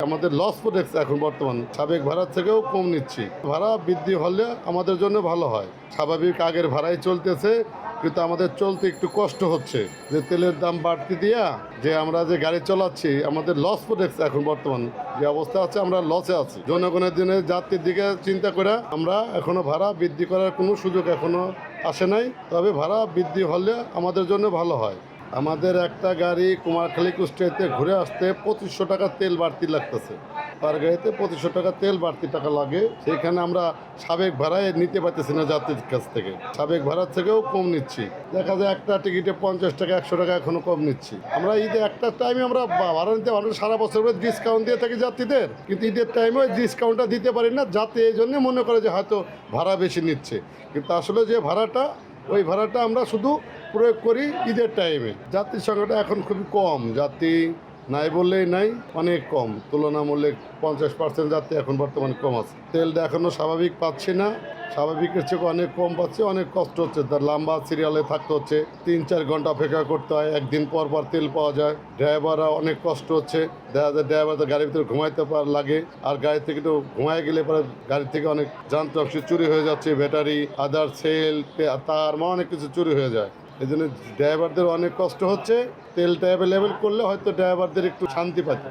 আমাদের loss products এখন বর্তমান সাবেক ভাড়ার থেকেও কম নিচ্ছি। ভাড়া বৃদ্ধি হলে আমাদের জন্য ভালো হয়। স্বাভাবিক আগের ভাড়াই চলতেছে, কিন্তু আমাদের চলতে একটু কষ্ট হচ্ছে যে তেলের দাম বাড়তি দিয়া যে আমরা যে গাড়ি চালাচ্ছি, আমাদের লস প্রোডাক্টস এখন বর্তমান যে অবস্থা আছে, আমরা লসে আছি। জনগণের জন্য যাত্রীর দিকে চিন্তা করে আমরা এখনো ভাড়া বৃদ্ধি করার কোনো সুযোগ এখনো আসে নাই। তবে ভাড়া বৃদ্ধি হলে আমাদের জন্য ভালো হয়। আমাদের একটা গাড়ি কুমারখালী কুষ্টিয়াতে ঘুরে আসতে 2500 টাকা তেল বাড়তি লাগতেছে। পার গাড়িতে 2500 টাকা তেল বাড়তি টাকা লাগে। সেইখানে আমরা সাবেক ভাড়ায় নিতে পারতেছি না যাত্রীর কাছ থেকে। সাবেক ভাড়ার থেকেও কম নিচ্ছি। দেখা যায় একটা টিকিটে 50 টাকা 100 টাকা এখনও কম নিচ্ছি। আমরা ঈদে একটা টাইমে আমরা ভাড়া নিতে আমরা সারা বছর ডিসকাউন্ট দিয়ে থাকি যাত্রীদের, কিন্তু ঈদের টাইমে ওই ডিসকাউন্টটা দিতে পারি না। যাত্রী এই জন্যে মনে করে যে হয়তো ভাড়া বেশি নিচ্ছে, কিন্তু আসলে যে ভাড়াটা, ওই ভাড়াটা আমরা শুধু প্রয়োগ করি ঈদের টাইমে। যাত্রীর সংখ্যাটা এখন খুবই কম, যাত্রী নাই বললেই নাই, অনেক কম। তুলনামূলক 50% যাত্রী এখন বর্তমানে কম আছে। তেলটা এখনও স্বাভাবিক পাচ্ছি না, স্বাভাবিকের চেয়ে অনেক কম পাচ্ছি। অনেক কষ্ট হচ্ছে, তার লম্বা সিরিয়ালে থাকতে হচ্ছে, 3-4 ঘন্টা অপেক্ষা করতে হয়, একদিন পর পর তেল পাওয়া যায়। ড্রাইভাররা অনেক কষ্ট হচ্ছে, দেখা যায় ড্রাইভার তো গাড়ির ভিতরে ঘুমাইতে লাগে, আর গাড়ি থেকে একটু ঘুমায় গেলে পরে গাড়ি থেকে অনেক যন্ত্রাংশ চুরি হয়ে যাচ্ছে, ব্যাটারি, আদার সেল, তার অনেক কিছু চুরি হয়ে যায়। এই জন্য ড্রাইভারদের অনেক কষ্ট হচ্ছে। তেলটা অ্যাভেলেবেল করলে হয়তো ড্রাইভারদের একটু শান্তি পাচ্ছে।